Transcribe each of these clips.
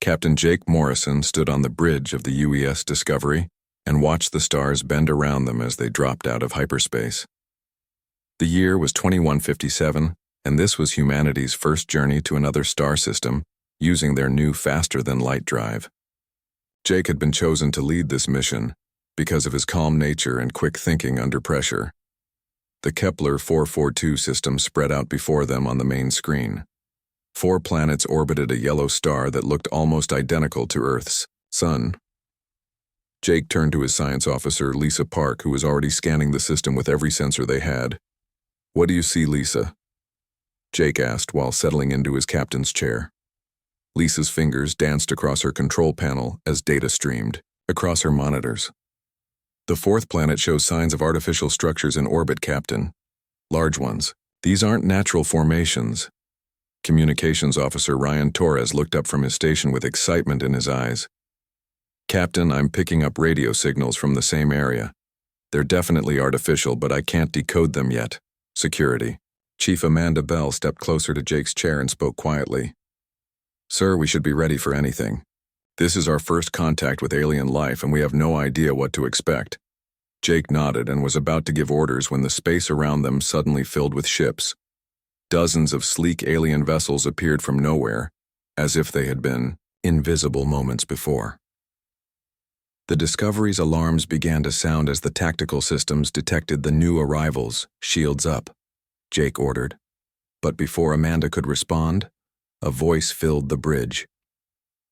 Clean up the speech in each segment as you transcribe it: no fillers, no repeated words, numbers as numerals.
Captain Jake Morrison stood on the bridge of the UES Discovery and watched the stars bend around them as they dropped out of hyperspace. The year was 2157, and this was humanity's first journey to another star system using their new faster-than-light drive. Jake had been chosen to lead this mission because of his calm nature and quick thinking under pressure. The Kepler 442 system spread out before them on the main screen. 4 planets orbited a yellow star that looked almost identical to Earth's sun. Jake turned to his science officer, Lisa Park, who was already scanning the system with every sensor they had. "What do you see, Lisa?" Jake asked while settling into his captain's chair. Lisa's fingers danced across her control panel as data streamed across her monitors. "The 4th planet shows signs of artificial structures in orbit, Captain. Large ones. These aren't natural formations." Communications Officer Ryan Torres looked up from his station with excitement in his eyes. "Captain, I'm picking up radio signals from the same area. They're definitely artificial, but I can't decode them yet. Security." Chief Amanda Bell stepped closer to Jake's chair and spoke quietly. "Sir, we should be ready for anything. This is our first contact with alien life, and we have no idea what to expect." Jake nodded and was about to give orders when the space around them suddenly filled with ships. Dozens of sleek alien vessels appeared from nowhere, as if they had been invisible moments before. The Discovery's alarms began to sound as the tactical systems detected the new arrivals. "Shields up," Jake ordered. But before Amanda could respond, a voice filled the bridge.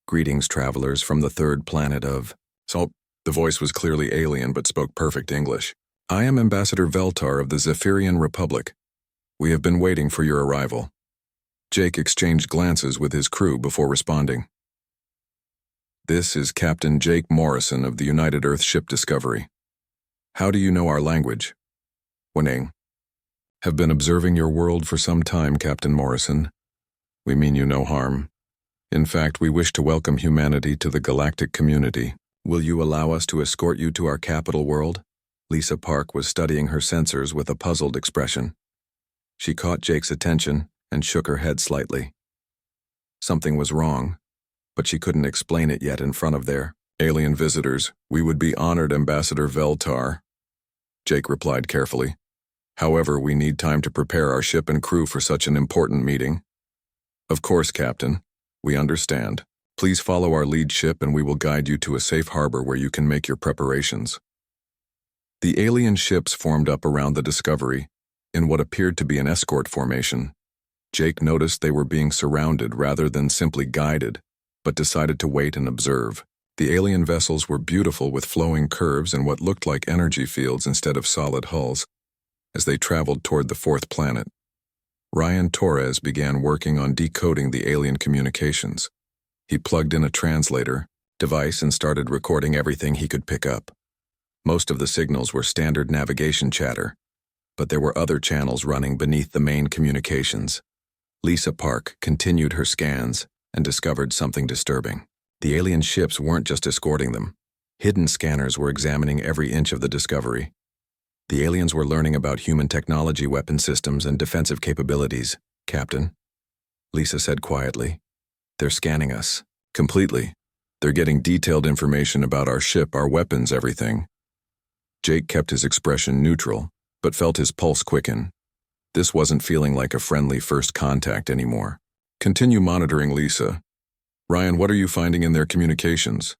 "Greetings, travelers from the 3rd planet of..." The voice was clearly alien but spoke perfect English. "I am Ambassador Veltar of the Zephyrian Republic. We have been waiting for your arrival." Jake exchanged glances with his crew before responding. "This is Captain Jake Morrison of the United Earth Ship Discovery. How do you know our language?" "Wenang. Have been observing your world for some time, Captain Morrison. We mean you no harm. In fact, we wish to welcome humanity to the galactic community. Will you allow us to escort you to our capital world?" Lisa Park was studying her sensors with a puzzled expression. She caught Jake's attention and shook her head slightly. Something was wrong, but she couldn't explain it yet in front of their alien visitors. "We would be honored, Ambassador Veltar," Jake replied carefully. "However, we need time to prepare our ship and crew for such an important meeting." "Of course, Captain. We understand. Please follow our lead ship and we will guide you to a safe harbor where you can make your preparations." The alien ships formed up around the Discovery in what appeared to be an escort formation. Jake noticed they were being surrounded rather than simply guided, but decided to wait and observe. The alien vessels were beautiful with flowing curves and what looked like energy fields instead of solid hulls as they traveled toward the 4th planet. Ryan Torres began working on decoding the alien communications. He plugged in a translator device and started recording everything he could pick up. Most of the signals were standard navigation chatter, but there were other channels running beneath the main communications. Lisa Park continued her scans and discovered something disturbing. The alien ships weren't just escorting them. Hidden scanners were examining every inch of the Discovery. The aliens were learning about human technology, weapon systems, and defensive capabilities, Captain, Lisa said quietly. "They're scanning us. Completely. They're getting detailed information about our ship, our weapons, everything." Jake kept his expression neutral, but felt his pulse quicken. This wasn't feeling like a friendly first contact anymore. "Continue monitoring, Lisa. Ryan, what are you finding in their communications?"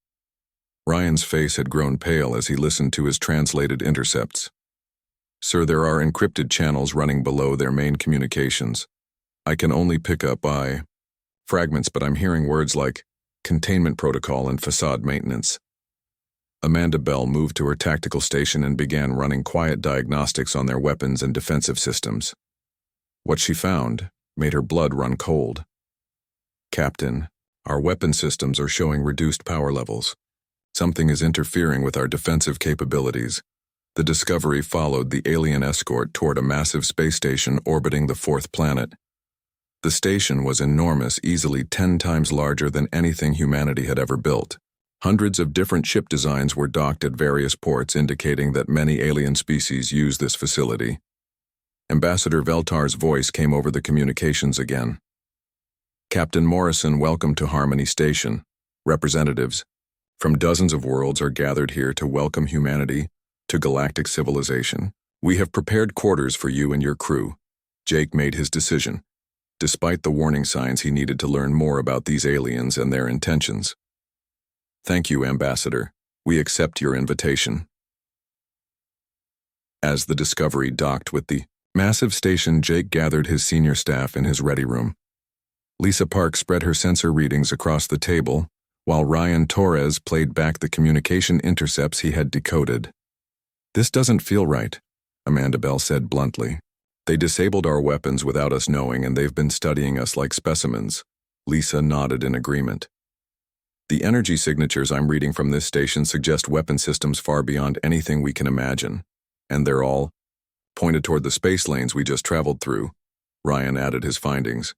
Ryan's face had grown pale as he listened to his translated intercepts. "Sir, there are encrypted channels running below their main communications. I can only pick up fragments, but I'm hearing words like containment protocol and facade maintenance." Amanda Bell moved to her tactical station and began running quiet diagnostics on their weapons and defensive systems. What she found made her blood run cold. "Captain, our weapon systems are showing reduced power levels. Something is interfering with our defensive capabilities." The Discovery followed the alien escort toward a massive space station orbiting the 4th planet. The station was enormous, easily 10 times larger than anything humanity had ever built. Hundreds of different ship designs were docked at various ports, indicating that many alien species use this facility. Ambassador Veltar's voice came over the communications again. "Captain Morrison, welcome to Harmony Station. Representatives from dozens of worlds are gathered here to welcome humanity to galactic civilization. We have prepared quarters for you and your crew. Jake made his decision, despite the warning signs he needed to learn more about these aliens and their intentions. Thank you, Ambassador. We accept your invitation. As the Discovery docked with the massive station, Jake gathered his senior staff in his ready room. Lisa Park spread her sensor readings across the table, while Ryan Torres played back the communication intercepts he had decoded. This doesn't feel right, Amanda Bell said bluntly. They disabled our weapons without us knowing, and they've been studying us like specimens. Lisa nodded in agreement. The energy signatures I'm reading from this station suggest weapon systems far beyond anything we can imagine. And they're all pointed toward the space lanes we just traveled through. Ryan added his findings.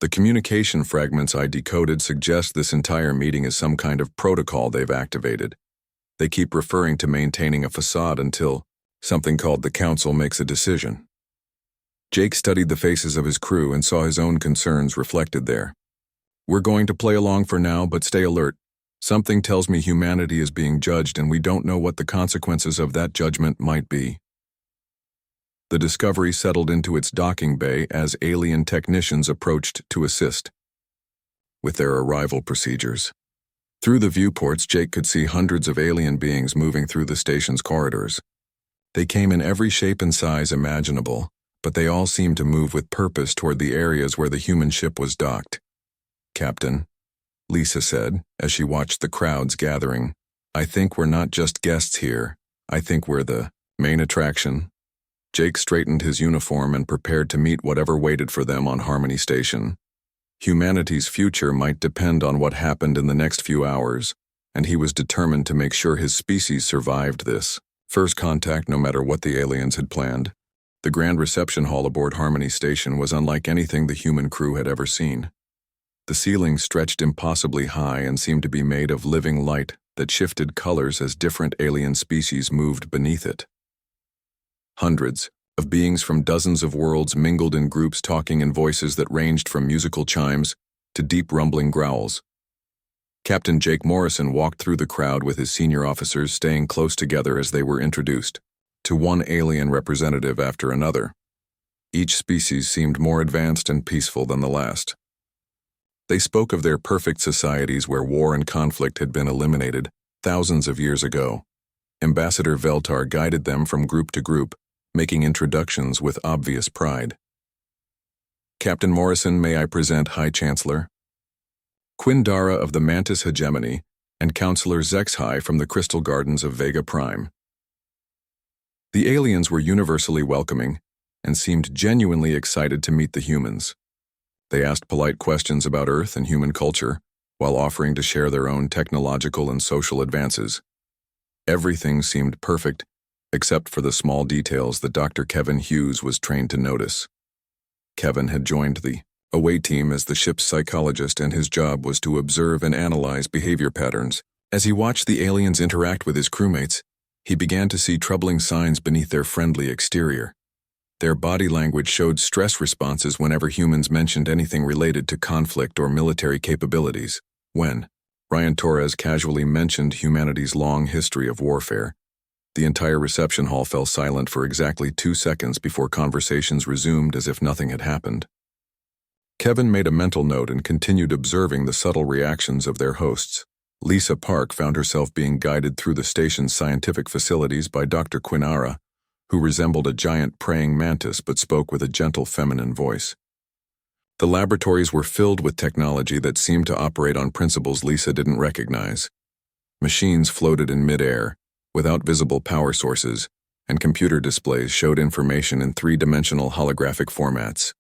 The communication fragments I decoded suggest this entire meeting is some kind of protocol they've activated. They keep referring to maintaining a facade until something called the Council makes a decision. Jake studied the faces of his crew and saw his own concerns reflected there. We're going to play along for now, but stay alert. Something tells me humanity is being judged, and we don't know what the consequences of that judgment might be. The Discovery settled into its docking bay as alien technicians approached to assist with their arrival procedures. Through the viewports, Jake could see hundreds of alien beings moving through the station's corridors. They came in every shape and size imaginable, but they all seemed to move with purpose toward the areas where the human ship was docked. Captain, Lisa said, as she watched the crowds gathering, I think we're not just guests here. I think we're the main attraction. Jake straightened his uniform and prepared to meet whatever waited for them on Harmony Station. Humanity's future might depend on what happened in the next few hours, and he was determined to make sure his species survived this first contact, no matter what the aliens had planned. The grand reception hall aboard Harmony Station was unlike anything the human crew had ever seen. The ceiling stretched impossibly high and seemed to be made of living light that shifted colors as different alien species moved beneath it. Hundreds of beings from dozens of worlds mingled in groups, talking in voices that ranged from musical chimes to deep rumbling growls. Captain Jake Morrison walked through the crowd with his senior officers, staying close together as they were introduced to one alien representative after another. Each species seemed more advanced and peaceful than the last. They spoke of their perfect societies where war and conflict had been eliminated thousands of years ago. Ambassador Veltar guided them from group to group, making introductions with obvious pride. Captain Morrison, may I present High Chancellor Quindara of the Mantis Hegemony and Counselor Zexhai from the Crystal Gardens of Vega Prime. The aliens were universally welcoming and seemed genuinely excited to meet the humans. They asked polite questions about Earth and human culture, while offering to share their own technological and social advances. Everything seemed perfect, except for the small details that Dr. Kevin Hughes was trained to notice. Kevin had joined the away team as the ship's psychologist, and his job was to observe and analyze behavior patterns. As he watched the aliens interact with his crewmates, he began to see troubling signs beneath their friendly exterior. Their body language showed stress responses whenever humans mentioned anything related to conflict or military capabilities. When Ryan Torres casually mentioned humanity's long history of warfare, the entire reception hall fell silent for exactly 2 seconds before conversations resumed as if nothing had happened. Kevin made a mental note and continued observing the subtle reactions of their hosts. Lisa Park found herself being guided through the station's scientific facilities by Dr. Quinara, who resembled a giant praying mantis but spoke with a gentle feminine voice. The laboratories were filled with technology that seemed to operate on principles Lisa didn't recognize. Machines floated in midair, without visible power sources, and computer displays showed information in 3-dimensional holographic formats.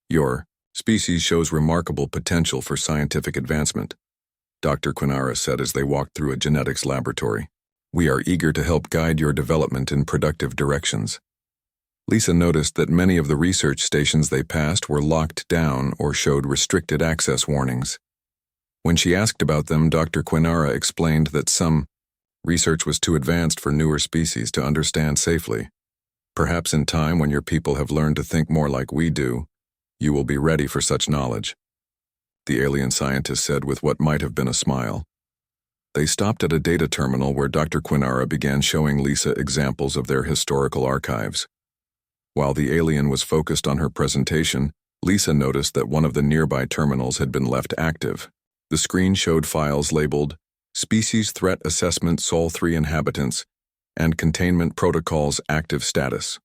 Your species shows remarkable potential for scientific advancement, Dr. Quinara said as they walked through a genetics laboratory. We are eager to help guide your development in productive directions. Lisa noticed that many of the research stations they passed were locked down or showed restricted access warnings. When she asked about them, Dr. Quinara explained that some research was too advanced for newer species to understand safely. Perhaps in time, when your people have learned to think more like we do, you will be ready for such knowledge. the alien scientist said with what might have been a smile. They stopped at a data terminal where Dr. Quinara began showing Lisa examples of their historical archives. While the alien was focused on her presentation, Lisa noticed that one of the nearby terminals had been left active. The screen showed files labeled Species Threat Assessment Sol 3 Inhabitants and Containment Protocols Active Status.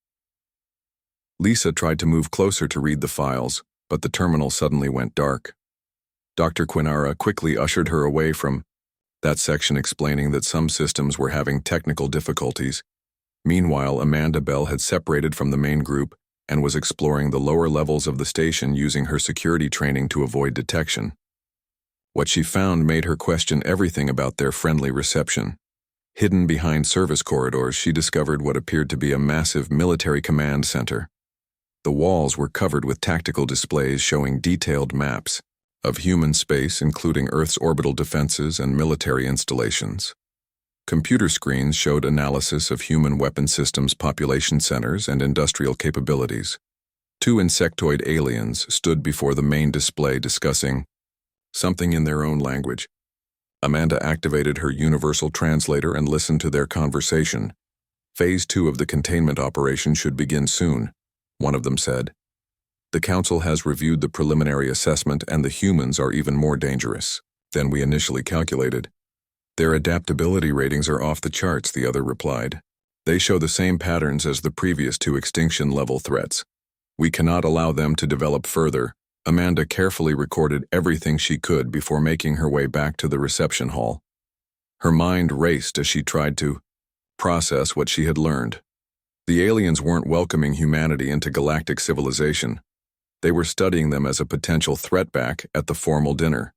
Lisa tried to move closer to read the files, but the terminal suddenly went dark. Dr. Quinara quickly ushered her away from that section, explaining that some systems were having technical difficulties. Meanwhile, Amanda Bell had separated from the main group and was exploring the lower levels of the station using her security training to avoid detection. What she found made her question everything about their friendly reception. Hidden behind service corridors, she discovered what appeared to be a massive military command center. The walls were covered with tactical displays showing detailed maps of human space, including Earth's orbital defenses and military installations. Computer screens showed analysis of human weapon systems, population centers, and industrial capabilities. Two insectoid aliens stood before the main display discussing something in their own language. Amanda activated her universal translator and listened to their conversation. Phase 2 of the containment operation should begin soon, one of them said. The Council has reviewed the preliminary assessment, and the humans are even more dangerous than we initially calculated. Their adaptability ratings are off the charts, the other replied. They show the same patterns as the previous two extinction-level threats. We cannot allow them to develop further. Amanda carefully recorded everything she could before making her way back to the reception hall. Her mind raced as she tried to process what she had learned. The aliens weren't welcoming humanity into galactic civilization. They were studying them as a potential threat back at the formal dinner.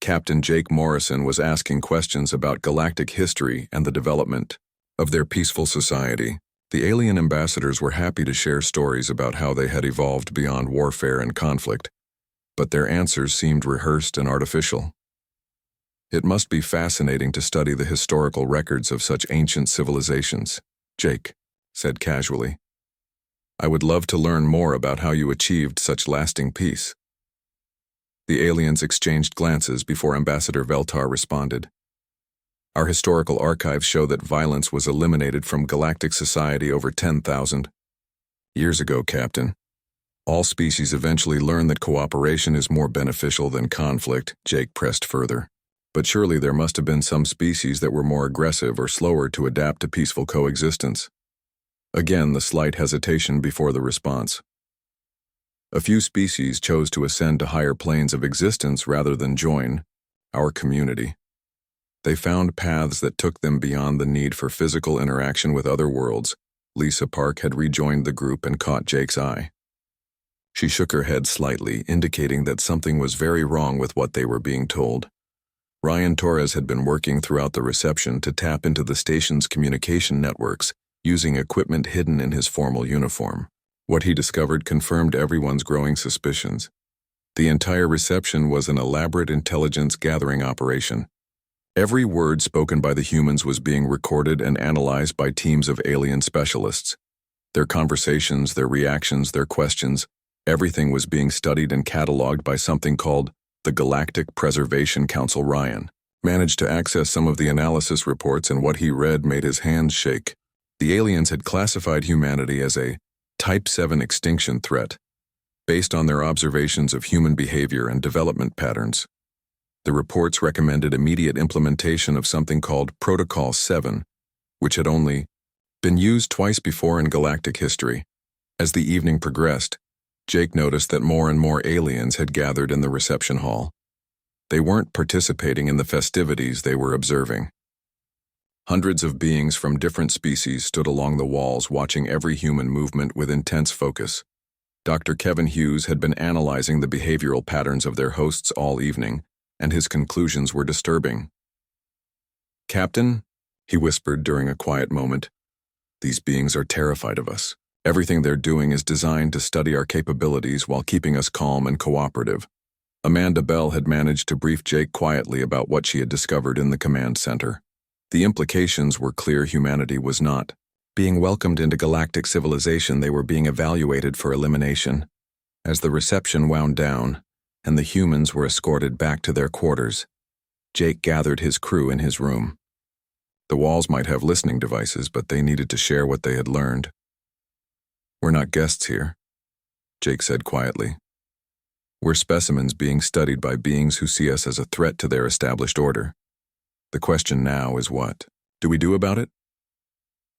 Captain Jake Morrison was asking questions about galactic history and the development of their peaceful society. The alien ambassadors were happy to share stories about how they had evolved beyond warfare and conflict, but their answers seemed rehearsed and artificial. It must be fascinating to study the historical records of such ancient civilizations, Jake said casually. I would love to learn more about how you achieved such lasting peace. The aliens exchanged glances before Ambassador Veltar responded. Our historical archives show that violence was eliminated from galactic society over 10,000 years ago, Captain. All species eventually learn that cooperation is more beneficial than conflict, Jake pressed further. But surely there must have been some species that were more aggressive or slower to adapt to peaceful coexistence. Again, the slight hesitation before the response. A few species chose to ascend to higher planes of existence rather than join our community. They found paths that took them beyond the need for physical interaction with other worlds. Lisa Park had rejoined the group and caught Jake's eye. She shook her head slightly, indicating that something was very wrong with what they were being told. Ryan Torres had been working throughout the reception to tap into the station's communication networks, using equipment hidden in his formal uniform. What he discovered confirmed everyone's growing suspicions. The entire reception was an elaborate intelligence-gathering operation. Every word spoken by the humans was being recorded and analyzed by teams of alien specialists. Their conversations, their reactions, their questions, everything was being studied and cataloged by something called the Galactic Preservation Council. Ryan managed to access some of the analysis reports, and what he read made his hands shake. The aliens had classified humanity as a Type 7 extinction threat, based on their observations of human behavior and development patterns. The reports recommended immediate implementation of something called Protocol 7, which had only been used twice before in galactic history. As the evening progressed, Jake noticed that more and more aliens had gathered in the reception hall. They weren't participating in the festivities, they were observing. Hundreds of beings from different species stood along the walls, watching every human movement with intense focus. Dr. Kevin Hughes had been analyzing the behavioral patterns of their hosts all evening, and his conclusions were disturbing. Captain, he whispered during a quiet moment, these beings are terrified of us. Everything they're doing is designed to study our capabilities while keeping us calm and cooperative. Amanda Bell had managed to brief Jake quietly about what she had discovered in the command center. The implications were clear. Humanity was not being welcomed into galactic civilization, they were being evaluated for elimination. As the reception wound down, and the humans were escorted back to their quarters. Jake gathered his crew in his room. The walls might have listening devices, but they needed to share what they had learned. "We're not guests here," Jake said quietly. "We're specimens being studied by beings who see us as a threat to their established order. The question now is what do we do about it?"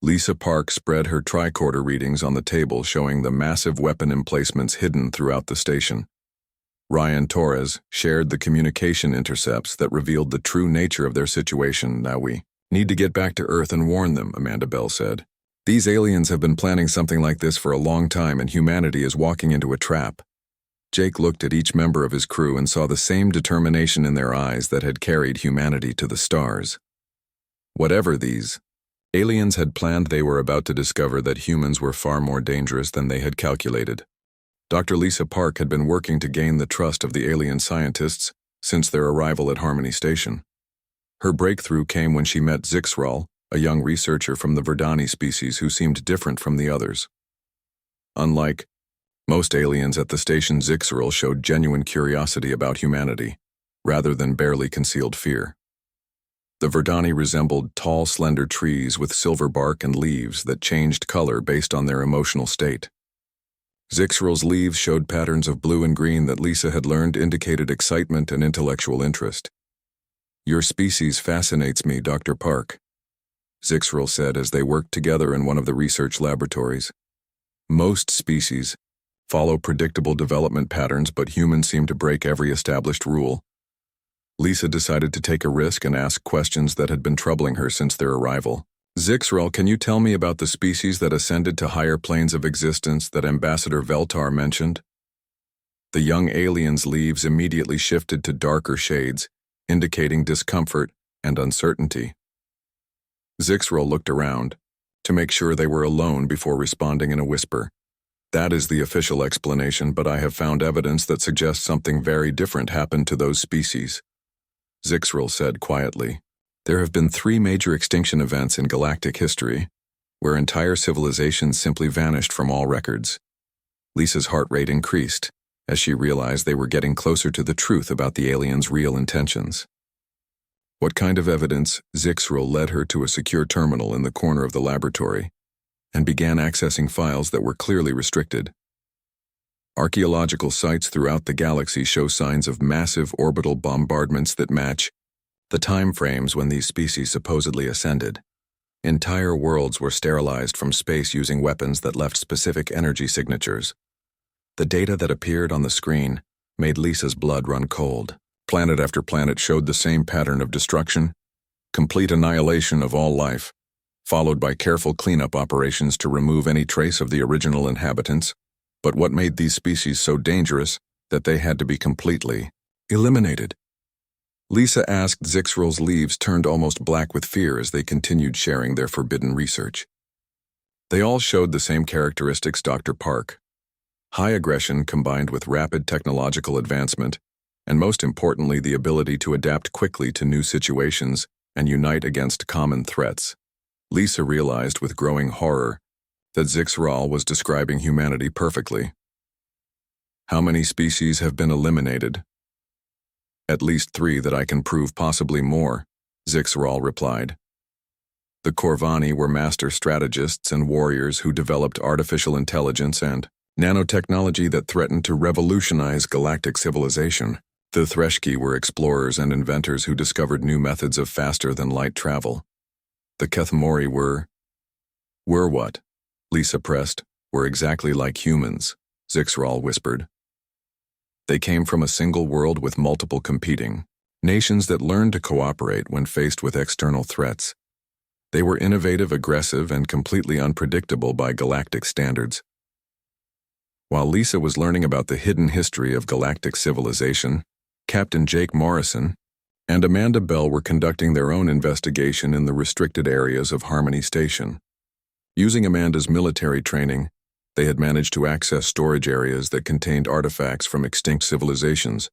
Lisa Park spread her tricorder readings on the table, showing the massive weapon emplacements hidden throughout the station. Ryan Torres shared the communication intercepts that revealed the true nature of their situation. "Now we need to get back to Earth and warn them," Amanda Bell said. "These aliens have been planning something like this for a long time, and humanity is walking into a trap." Jake looked at each member of his crew and saw the same determination in their eyes that had carried humanity to the stars. Whatever these aliens had planned, they were about to discover that humans were far more dangerous than they had calculated. Dr. Lisa Park had been working to gain the trust of the alien scientists since their arrival at Harmony Station. Her breakthrough came when she met Zixral, a young researcher from the Verdani species who seemed different from the others. Unlike most aliens at the station, Zixral showed genuine curiosity about humanity, rather than barely concealed fear. The Verdani resembled tall, slender trees with silver bark and leaves that changed color based on their emotional state. Zixral's leaves showed patterns of blue and green that Lisa had learned indicated excitement and intellectual interest. "Your species fascinates me, Dr. Park," Zixral said as they worked together in one of the research laboratories. "Most species follow predictable development patterns, but humans seem to break every established rule." Lisa decided to take a risk and ask questions that had been troubling her since their arrival. "Zixral, can you tell me about the species that ascended to higher planes of existence that Ambassador Veltar mentioned?" The young alien's leaves immediately shifted to darker shades, indicating discomfort and uncertainty. Zixral looked around to make sure they were alone before responding in a whisper. "That is the official explanation, but I have found evidence that suggests something very different happened to those species," Zixral said quietly. "There have been 3 major extinction events in galactic history, where entire civilizations simply vanished from all records." Lisa's heart rate increased as she realized they were getting closer to the truth about the aliens' real intentions. "What kind of evidence?" Zixral led her to a secure terminal in the corner of the laboratory and began accessing files that were clearly restricted. "Archaeological sites throughout the galaxy show signs of massive orbital bombardments that match the time frames when these species supposedly ascended. Entire worlds were sterilized from space using weapons that left specific energy signatures." The data that appeared on the screen made Lisa's blood run cold. Planet after planet showed the same pattern of destruction, complete annihilation of all life, followed by careful cleanup operations to remove any trace of the original inhabitants. But what made these species so dangerous that they had to be completely eliminated? Lisa asked. Zixral's leaves turned almost black with fear as they continued sharing their forbidden research. "They all showed the same characteristics, Dr. Park. High aggression combined with rapid technological advancement, and most importantly, the ability to adapt quickly to new situations and unite against common threats." Lisa realized with growing horror that Zixral was describing humanity perfectly. "How many species have been eliminated?" "At least 3 that I can prove, possibly more," Zixral replied. "The Corvani were master strategists and warriors who developed artificial intelligence and nanotechnology that threatened to revolutionize galactic civilization. The Threshki were explorers and inventors who discovered new methods of faster-than-light travel. The Kethmori were what?" Lisa pressed. "Were exactly like humans," Zixral whispered. "They came from a single world with multiple competing nations that learned to cooperate when faced with external threats. They were innovative, aggressive, and completely unpredictable by galactic standards." While Lisa was learning about the hidden history of galactic civilization, Captain Jake Morrison and Amanda Bell were conducting their own investigation in the restricted areas of Harmony Station. Using Amanda's military training, they had managed to access storage areas that contained artifacts from extinct civilizations.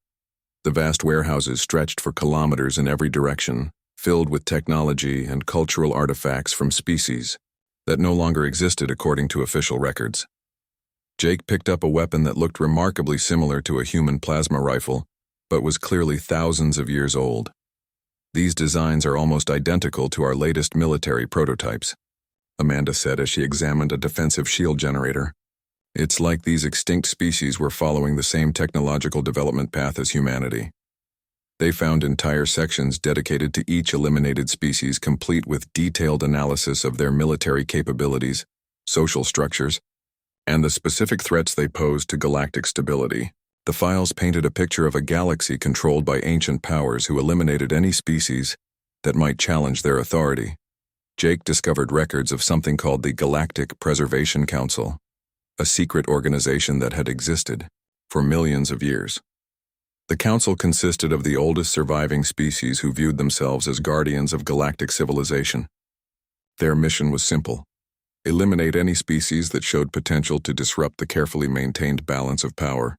The vast warehouses stretched for kilometers in every direction, filled with technology and cultural artifacts from species that no longer existed according to official records. Jake picked up a weapon that looked remarkably similar to a human plasma rifle, but was clearly thousands of years old. These designs are almost identical to our latest military prototypes, Amanda said as she examined a defensive shield generator. It's like these extinct species were following the same technological development path as humanity. They found entire sections dedicated to each eliminated species, complete with detailed analysis of their military capabilities, social structures, and the specific threats they posed to galactic stability. The files painted a picture of a galaxy controlled by ancient powers who eliminated any species that might challenge their authority. Jake discovered records of something called the Galactic Preservation Council, a secret organization that had existed for millions of years. The council consisted of the oldest surviving species who viewed themselves as guardians of galactic civilization. Their mission was simple: eliminate any species that showed potential to disrupt the carefully maintained balance of power.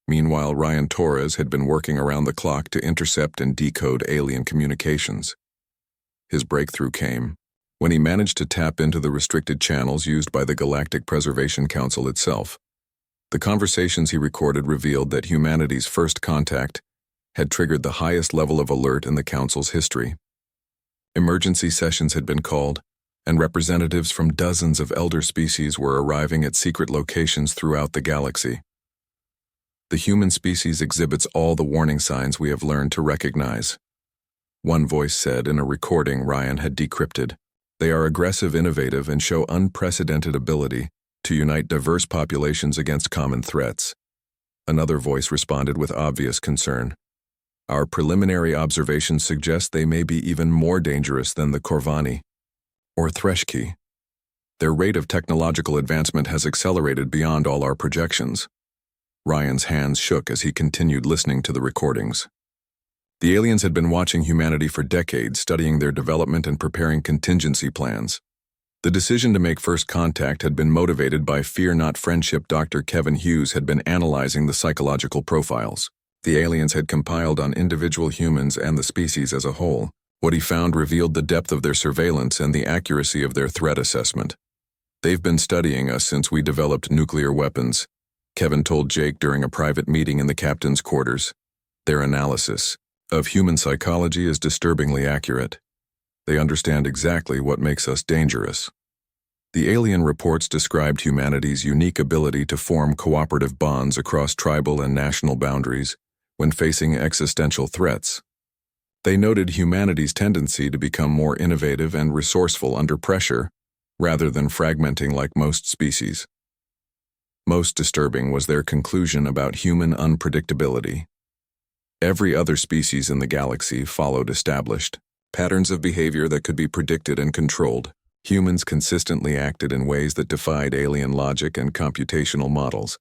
Meanwhile, Ryan Torres had been working around the clock to intercept and decode alien communications. His breakthrough came when he managed to tap into the restricted channels used by the Galactic Preservation Council itself. The conversations he recorded revealed that humanity's first contact had triggered the highest level of alert in the Council's history. Emergency sessions had been called, and representatives from dozens of elder species were arriving at secret locations throughout the galaxy. The human species exhibits all the warning signs we have learned to recognize, one voice said in a recording Ryan had decrypted. They are aggressive, innovative, and show unprecedented ability to unite diverse populations against common threats. Another voice responded with obvious concern. Our preliminary observations suggest they may be even more dangerous than the Corvani or Threshki. Their rate of technological advancement has accelerated beyond all our projections. Ryan's hands shook as he continued listening to the recordings. The aliens had been watching humanity for decades, studying their development and preparing contingency plans. The decision to make first contact had been motivated by fear, not friendship. Dr. Kevin Hughes had been analyzing the psychological profiles the aliens had compiled on individual humans and the species as a whole. What he found revealed the depth of their surveillance and the accuracy of their threat assessment. They've been studying us since we developed nuclear weapons, Kevin told Jake during a private meeting in the captain's quarters. Their analysis of human psychology is disturbingly accurate. They understand exactly what makes us dangerous. The alien reports described humanity's unique ability to form cooperative bonds across tribal and national boundaries when facing existential threats. They noted humanity's tendency to become more innovative and resourceful under pressure, rather than fragmenting like most species. Most disturbing was their conclusion about human unpredictability. Every other species in the galaxy followed established patterns of behavior that could be predicted and controlled. Humans consistently acted in ways that defied alien logic and computational models.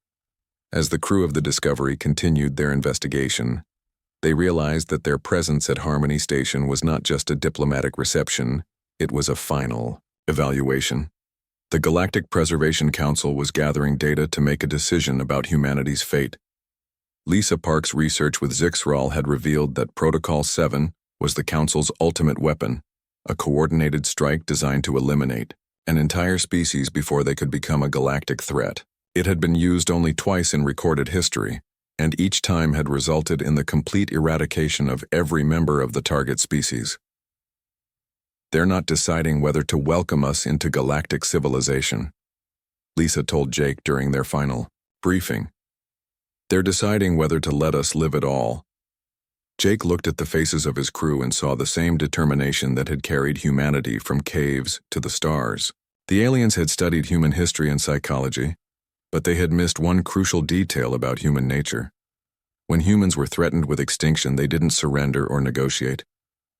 As the crew of the Discovery continued their investigation, they realized that their presence at Harmony Station was not just a diplomatic reception, it was a final evaluation. The Galactic Preservation Council was gathering data to make a decision about humanity's fate. Lisa Park's research with Zixral had revealed that Protocol 7 was the Council's ultimate weapon, a coordinated strike designed to eliminate an entire species before they could become a galactic threat. It had been used only twice in recorded history, and each time had resulted in the complete eradication of every member of the target species. They're not deciding whether to welcome us into galactic civilization, Lisa told Jake during their final briefing. They're deciding whether to let us live at all. Jake looked at the faces of his crew and saw the same determination that had carried humanity from caves to the stars. The aliens had studied human history and psychology, but they had missed one crucial detail about human nature. When humans were threatened with extinction, they didn't surrender or negotiate.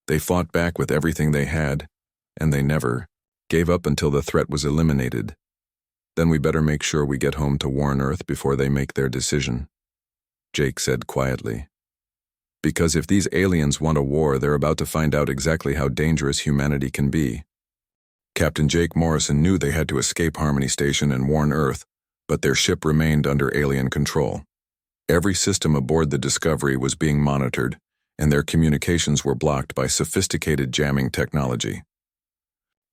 They fought back with everything they had, and they never gave up until the threat was eliminated. Then we better make sure we get home to Warren Earth before they make their decision, Jake said quietly. Because if these aliens want a war, they're about to find out exactly how dangerous humanity can be. Captain Jake Morrison knew they had to escape Harmony Station and Warren Earth, but their ship remained under alien control. Every system aboard the Discovery was being monitored, and their communications were blocked by sophisticated jamming technology.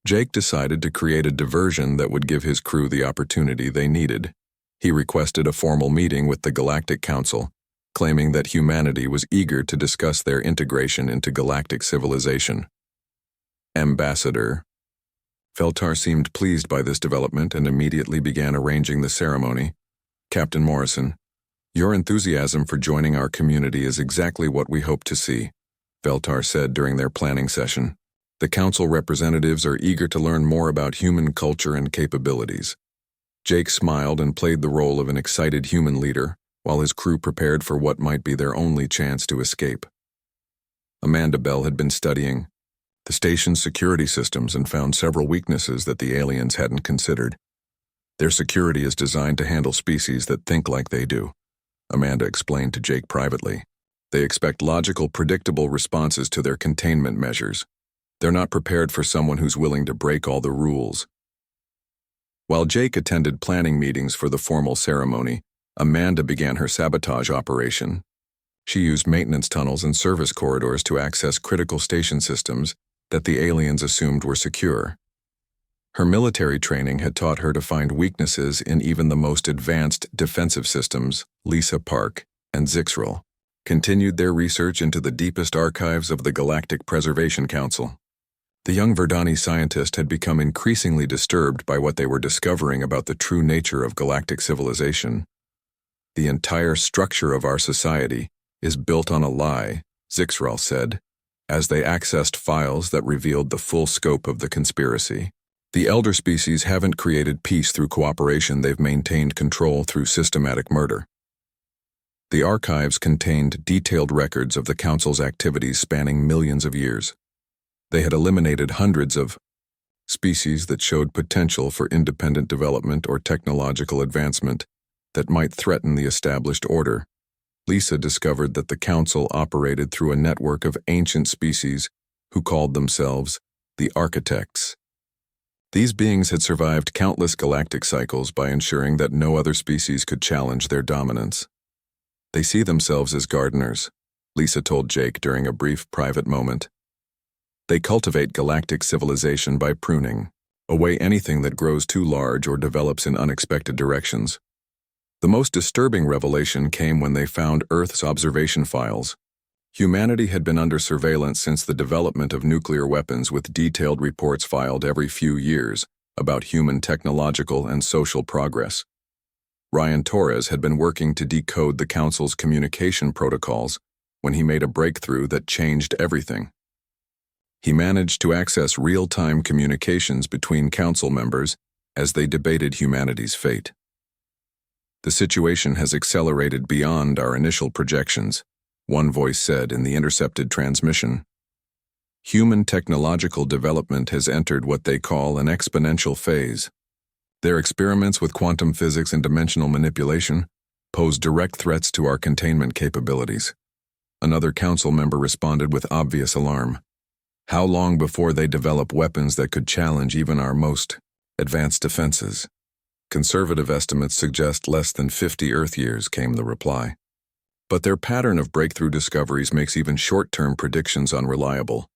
Jake decided to create a diversion that would give his crew the opportunity they needed. He requested a formal meeting with the Galactic Council, claiming that humanity was eager to discuss their integration into galactic civilization. Ambassador. Feltar seemed pleased by this development and immediately began arranging the ceremony. Captain Morrison, your enthusiasm for joining our community is exactly what we hope to see, Feltar said during their planning session. The council representatives are eager to learn more about human culture and capabilities. Jake smiled and played the role of an excited human leader, while his crew prepared for what might be their only chance to escape. Amanda Bell had been studying the station's security systems and found several weaknesses that the aliens hadn't considered. Their security is designed to handle species that think like they do, Amanda explained to Jake privately. They expect logical, predictable responses to their containment measures. They're not prepared for someone who's willing to break all the rules. While Jake attended planning meetings for the formal ceremony, Amanda began her sabotage operation. She used maintenance tunnels and service corridors to access critical station systems that the aliens assumed were secure. Her military training had taught her to find weaknesses in even the most advanced defensive systems. Lisa Park and Zixrel continued their research into the deepest archives of the Galactic Preservation Council. The young Verdani scientist had become increasingly disturbed by what they were discovering about the true nature of galactic civilization. The entire structure of our society is built on a lie, Zixrel said, as they accessed files that revealed the full scope of the conspiracy. The elder species haven't created peace through cooperation, they've maintained control through systematic murder. The archives contained detailed records of the Council's activities spanning millions of years. They had eliminated hundreds of species that showed potential for independent development or technological advancement that might threaten the established order. Lisa discovered that the Council operated through a network of ancient species who called themselves the Architects. These beings had survived countless galactic cycles by ensuring that no other species could challenge their dominance. They see themselves as gardeners, Lisa told Jake during a brief private moment. They cultivate galactic civilization by pruning away anything that grows too large or develops in unexpected directions. The most disturbing revelation came when they found Earth's observation files. Humanity had been under surveillance since the development of nuclear weapons, with detailed reports filed every few years about human technological and social progress. Ryan Torres had been working to decode the Council's communication protocols when he made a breakthrough that changed everything. He managed to access real-time communications between Council members as they debated humanity's fate. The situation has accelerated beyond our initial projections, one voice said in the intercepted transmission. Human technological development has entered what they call an exponential phase. Their experiments with quantum physics and dimensional manipulation pose direct threats to our containment capabilities. Another Council member responded with obvious alarm. How long before they develop weapons that could challenge even our most advanced defenses? Conservative estimates suggest less than 50 Earth years, came the reply. But their pattern of breakthrough discoveries makes even short-term predictions unreliable.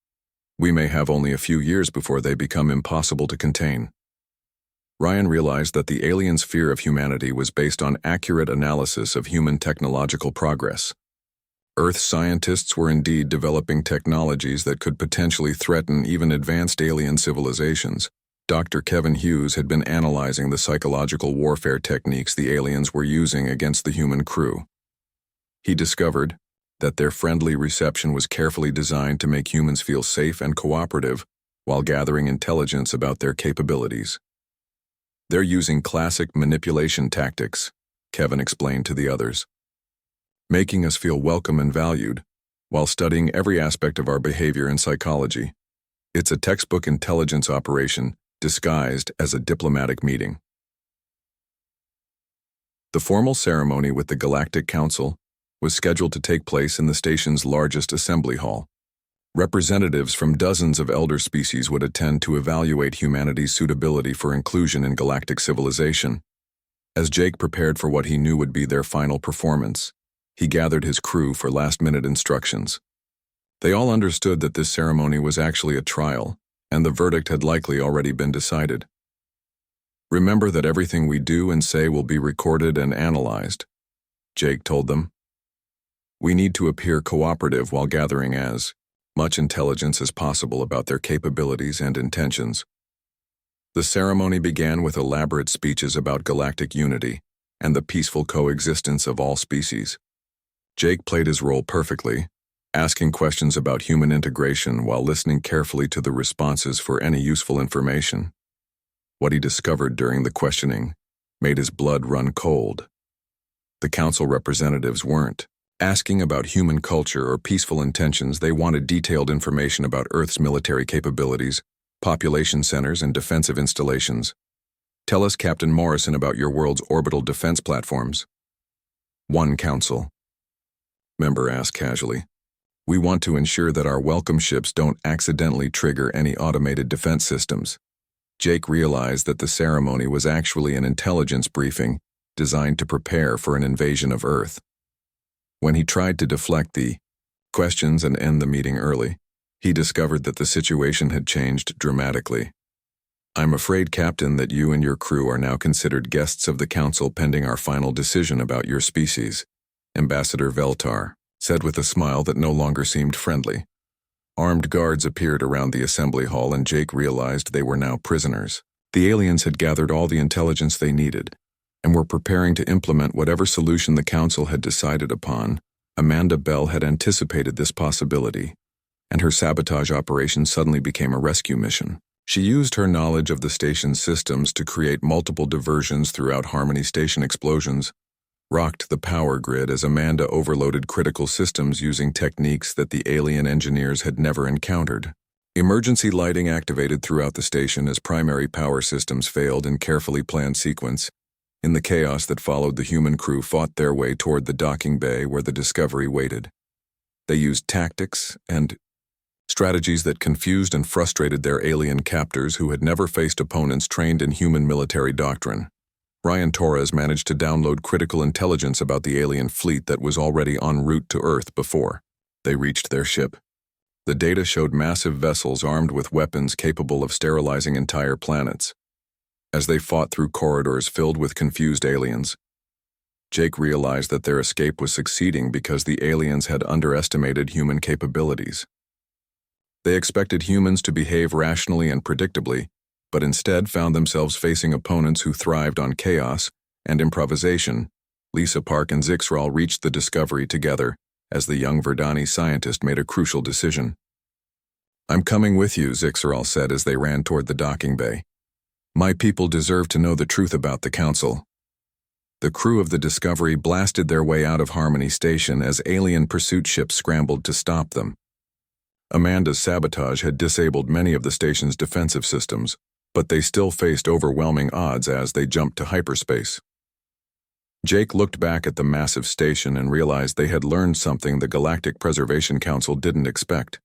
We may have only a few years before they become impossible to contain. Ryan realized that the aliens' fear of humanity was based on accurate analysis of human technological progress. Earth scientists were indeed developing technologies that could potentially threaten even advanced alien civilizations. Dr. Kevin Hughes had been analyzing the psychological warfare techniques the aliens were using against the human crew. He discovered that their friendly reception was carefully designed to make humans feel safe and cooperative while gathering intelligence about their capabilities. They're using classic manipulation tactics, Kevin explained to the others, making us feel welcome and valued, while studying every aspect of our behavior and psychology. It's a textbook intelligence operation disguised as a diplomatic meeting. The formal ceremony with the Galactic Council was scheduled to take place in the station's largest assembly hall. Representatives from dozens of elder species would attend to evaluate humanity's suitability for inclusion in galactic civilization. As Jake prepared for what he knew would be their final performance, he gathered his crew for last-minute instructions. They all understood that this ceremony was actually a trial, and the verdict had likely already been decided. Remember that everything we do and say will be recorded and analyzed, Jake told them. We need to appear cooperative while gathering as much intelligence as possible about their capabilities and intentions. The ceremony began with elaborate speeches about galactic unity and the peaceful coexistence of all species. Jake played his role perfectly, asking questions about human integration while listening carefully to the responses for any useful information. What he discovered during the questioning made his blood run cold. The council representatives weren't asking about human culture or peaceful intentions. They wanted detailed information about Earth's military capabilities, population centers, and defensive installations. Tell us, Captain Morrison, about your world's orbital defense platforms. One council member asked casually. We want to ensure that our welcome ships don't accidentally trigger any automated defense systems. Jake realized that the ceremony was actually an intelligence briefing designed to prepare for an invasion of Earth. When he tried to deflect the questions and end the meeting early, he discovered that the situation had changed dramatically. I'm afraid, Captain, that you and your crew are now considered guests of the Council pending our final decision about your species, Ambassador Veltar said with a smile that no longer seemed friendly. Armed guards appeared around the assembly hall, and Jake realized they were now prisoners. The aliens had gathered all the intelligence they needed and were preparing to implement whatever solution the Council had decided upon. Amanda Bell had anticipated this possibility, and her sabotage operation suddenly became a rescue mission. She used her knowledge of the station's systems to create multiple diversions throughout Harmony Station. Explosions rocked the power grid as Amanda overloaded critical systems using techniques that the alien engineers had never encountered. Emergency lighting activated throughout the station as primary power systems failed in carefully planned sequence. In the chaos that followed, the human crew fought their way toward the docking bay where the Discovery waited. They used tactics and strategies that confused and frustrated their alien captors who had never faced opponents trained in human military doctrine. Ryan Torres managed to download critical intelligence about the alien fleet that was already en route to Earth before they reached their ship. The data showed massive vessels armed with weapons capable of sterilizing entire planets. As they fought through corridors filled with confused aliens, Jake realized that their escape was succeeding because the aliens had underestimated human capabilities. They expected humans to behave rationally and predictably, but instead found themselves facing opponents who thrived on chaos and improvisation. Lisa Park and Zixral reached the Discovery together as the young Verdani scientist made a crucial decision. I'm coming with you, Zixral said as they ran toward the docking bay. My people deserve to know the truth about the Council. The crew of the Discovery blasted their way out of Harmony Station as alien pursuit ships scrambled to stop them. Amanda's sabotage had disabled many of the station's defensive systems, but they still faced overwhelming odds as they jumped to hyperspace. Jake looked back at the massive station and realized they had learned something the Galactic Preservation Council didn't expect.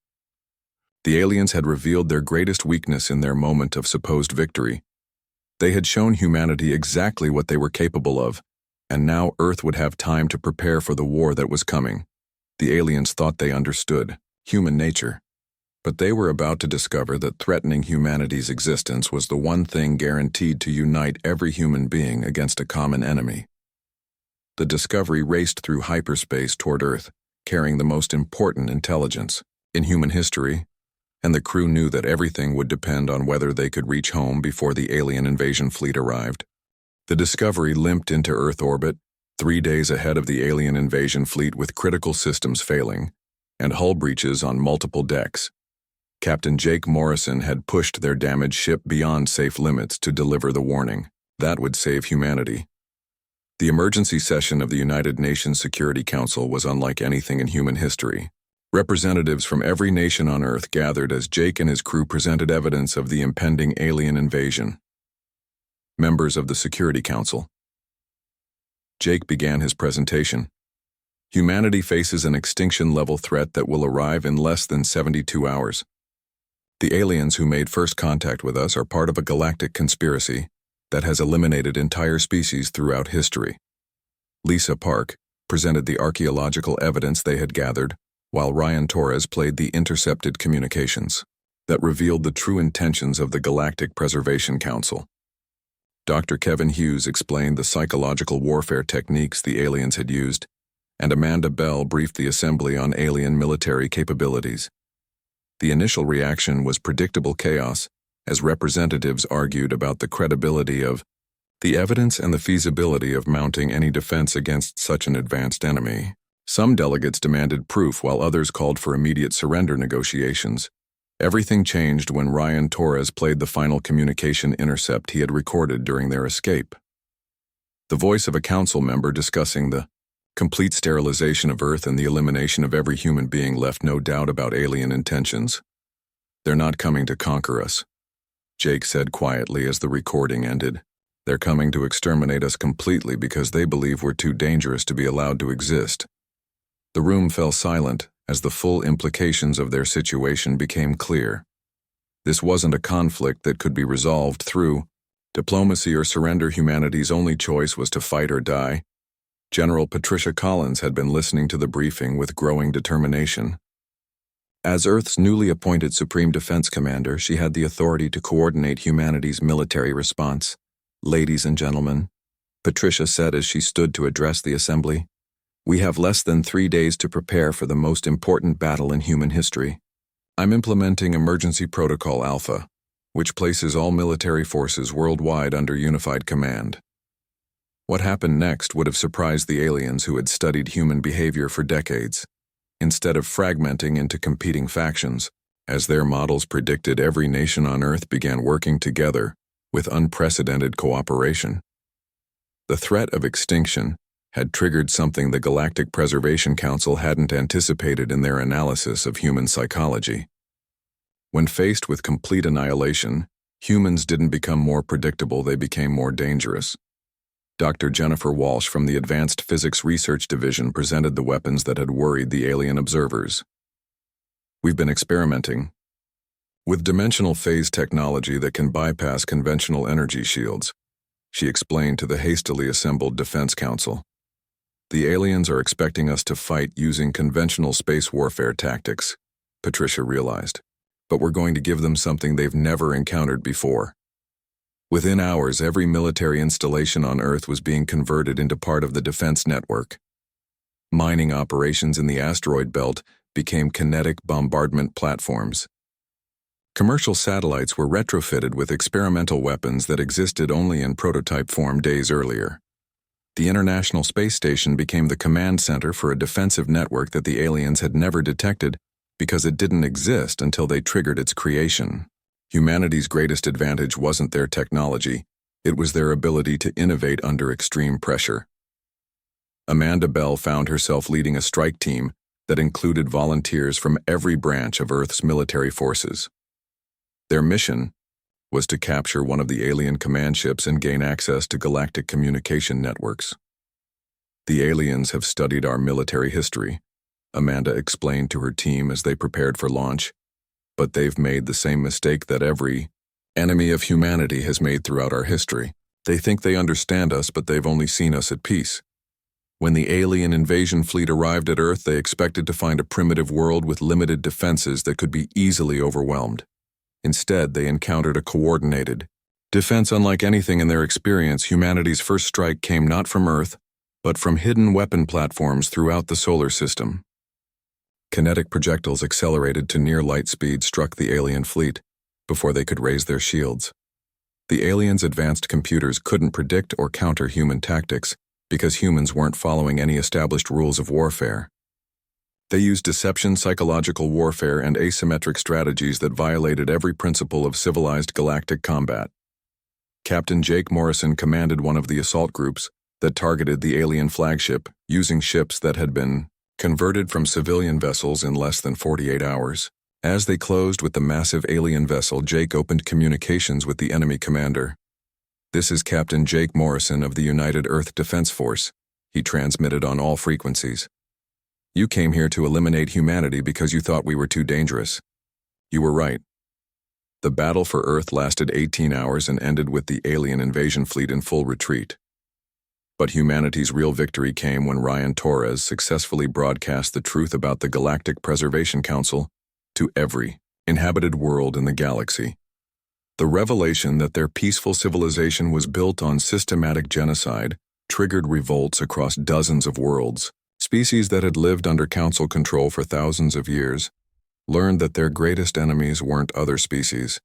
The aliens had revealed their greatest weakness in their moment of supposed victory. They had shown humanity exactly what they were capable of, and now Earth would have time to prepare for the war that was coming. The aliens thought they understood human nature, but they were about to discover that threatening humanity's existence was the one thing guaranteed to unite every human being against a common enemy. The Discovery raced through hyperspace toward Earth, carrying the most important intelligence in human history, and the crew knew that everything would depend on whether they could reach home before the alien invasion fleet arrived. The Discovery limped into Earth orbit, 3 days ahead of the alien invasion fleet with critical systems failing and hull breaches on multiple decks. Captain Jake Morrison had pushed their damaged ship beyond safe limits to deliver the warning. That would save humanity. The emergency session of the United Nations Security Council was unlike anything in human history. Representatives from every nation on Earth gathered as Jake and his crew presented evidence of the impending alien invasion. Members of the Security Council. Jake began his presentation. Humanity faces an extinction-level threat that will arrive in less than 72 hours. The aliens who made first contact with us are part of a galactic conspiracy that has eliminated entire species throughout history. Lisa Park presented the archaeological evidence they had gathered, while Ryan Torres played the intercepted communications that revealed the true intentions of the Galactic Preservation Council. Dr. Kevin Hughes explained the psychological warfare techniques the aliens had used, and Amanda Bell briefed the assembly on alien military capabilities. The initial reaction was predictable chaos, as representatives argued about the credibility of the evidence and the feasibility of mounting any defense against such an advanced enemy. Some delegates demanded proof while others called for immediate surrender negotiations. Everything changed when Ryan Torres played the final communication intercept he had recorded during their escape. The voice of a council member discussing the complete sterilization of Earth and the elimination of every human being left no doubt about alien intentions. "They're not coming to conquer us," Jake said quietly as the recording ended. "They're coming to exterminate us completely because they believe we're too dangerous to be allowed to exist." The room fell silent as the full implications of their situation became clear. This wasn't a conflict that could be resolved through diplomacy or surrender. Humanity's only choice was to fight or die. General Patricia Collins had been listening to the briefing with growing determination. As Earth's newly appointed Supreme Defense Commander, she had the authority to coordinate humanity's military response. "Ladies and gentlemen," Patricia said as she stood to address the assembly, "we have less than 3 days to prepare for the most important battle in human history. I'm implementing Emergency Protocol Alpha, which places all military forces worldwide under unified command." What happened next would have surprised the aliens who had studied human behavior for decades. Instead of fragmenting into competing factions, as their models predicted, every nation on Earth began working together with unprecedented cooperation. The threat of extinction had triggered something the Galactic Preservation Council hadn't anticipated in their analysis of human psychology. When faced with complete annihilation, humans didn't become more predictable, they became more dangerous. Dr. Jennifer Walsh from the Advanced Physics Research Division presented the weapons that had worried the alien observers. "We've been experimenting with dimensional phase technology that can bypass conventional energy shields," she explained to the hastily assembled Defense Council. "The aliens are expecting us to fight using conventional space warfare tactics," Patricia realized, "but we're going to give them something they've never encountered before." Within hours, every military installation on Earth was being converted into part of the defense network. Mining operations in the asteroid belt became kinetic bombardment platforms. Commercial satellites were retrofitted with experimental weapons that existed only in prototype form days earlier. The International Space Station became the command center for a defensive network that the aliens had never detected because it didn't exist until they triggered its creation. Humanity's greatest advantage wasn't their technology, it was their ability to innovate under extreme pressure. Amanda Bell found herself leading a strike team that included volunteers from every branch of Earth's military forces. Their mission was to capture one of the alien command ships and gain access to galactic communication networks. "The aliens have studied our military history," Amanda explained to her team as they prepared for launch. "But they've made the same mistake that every enemy of humanity has made throughout our history. They think they understand us, but they've only seen us at peace. When the alien invasion fleet arrived at Earth, they expected to find a primitive world with limited defenses that could be easily overwhelmed. Instead, they encountered a coordinated defense unlike anything in their experience. Humanity's first strike came not from Earth, but from hidden weapon platforms throughout the solar system. Kinetic projectiles accelerated to near light speed struck the alien fleet before they could raise their shields. The aliens' advanced computers couldn't predict or counter human tactics because humans weren't following any established rules of warfare. They used deception, psychological warfare, and asymmetric strategies that violated every principle of civilized galactic combat. Captain Jake Morrison commanded one of the assault groups that targeted the alien flagship using ships that had been converted from civilian vessels in less than 48 hours. As they closed with the massive alien vessel, Jake opened communications with the enemy commander. "This is Captain Jake Morrison of the United Earth Defense Force," he transmitted on all frequencies. "You came here to eliminate humanity because you thought we were too dangerous. You were right. The battle for Earth lasted 18 hours and ended with the alien invasion fleet in full retreat. But humanity's real victory came when Ryan Torres successfully broadcast the truth about the Galactic Preservation Council to every inhabited world in the galaxy. The revelation that their peaceful civilization was built on systematic genocide triggered revolts across dozens of worlds. Species that had lived under council control for thousands of years learned that their greatest enemies weren't other species,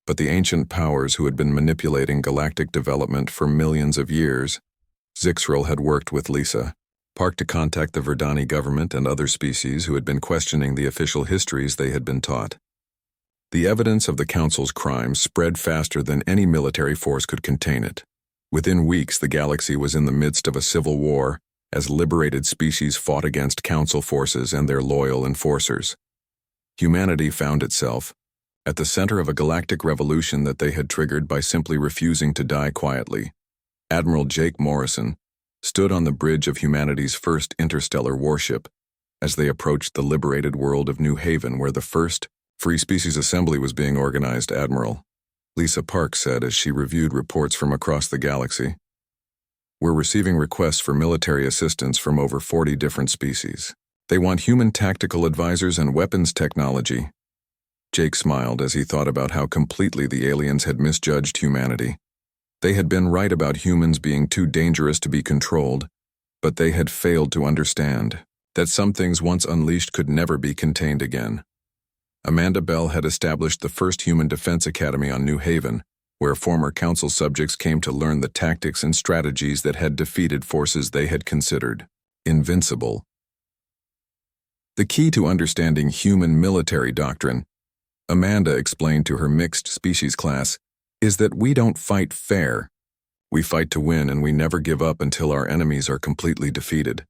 but the ancient powers who had been manipulating galactic development for millions of years. Zixril had worked with Lisa Park to contact the Verdani government and other species who had been questioning the official histories they had been taught. The evidence of the Council's crimes spread faster than any military force could contain it. Within weeks, the galaxy was in the midst of a civil war as liberated species fought against Council forces and their loyal enforcers. Humanity found itself at the center of a galactic revolution that they had triggered by simply refusing to die quietly. Admiral Jake Morrison stood on the bridge of humanity's first interstellar warship as they approached the liberated world of New Haven, where the first Free Species Assembly was being organized. Admiral Lisa Park said as she reviewed reports from across the galaxy, "We're receiving requests for military assistance from over 40 different species. They want human tactical advisors and weapons technology." Jake smiled as he thought about how completely the aliens had misjudged humanity. They had been right about humans being too dangerous to be controlled, but they had failed to understand that some things once unleashed could never be contained again. Amanda Bell had established the first human defense academy on New Haven, where former Council subjects came to learn the tactics and strategies that had defeated forces they had considered invincible. The key to understanding human military doctrine, Amanda explained to her mixed species class, is that we don't fight fair. We fight to win, and we never give up until our enemies are completely defeated.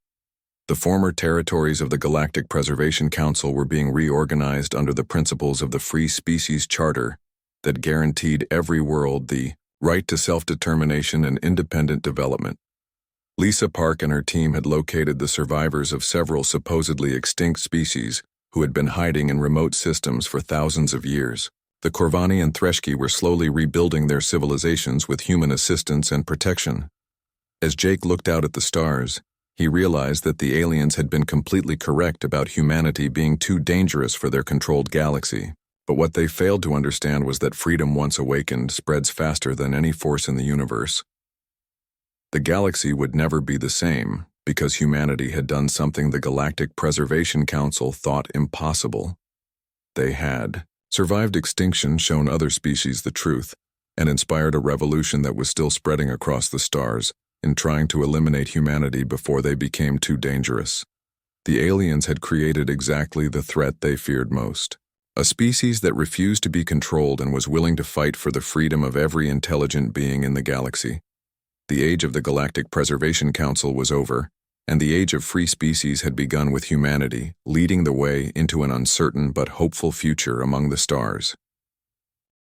The former territories of the Galactic Preservation Council were being reorganized under the principles of the Free Species Charter that guaranteed every world the right to self-determination and independent development. Lisa Park and her team had located the survivors of several supposedly extinct species who had been hiding in remote systems for thousands of years. The Corvani and Threshki were slowly rebuilding their civilizations with human assistance and protection. As Jake looked out at the stars, he realized that the aliens had been completely correct about humanity being too dangerous for their controlled galaxy. But what they failed to understand was that freedom, once awakened, spreads faster than any force in the universe. The galaxy would never be the same because humanity had done something the Galactic Preservation Council thought impossible. They had survived extinction, shown other species the truth, and inspired a revolution that was still spreading across the stars in trying to eliminate humanity before they became too dangerous. The aliens had created exactly the threat they feared most. A species that refused to be controlled and was willing to fight for the freedom of every intelligent being in the galaxy. The age of the Galactic Preservation Council was over, and the age of free species had begun, with humanity leading the way into an uncertain but hopeful future among the stars.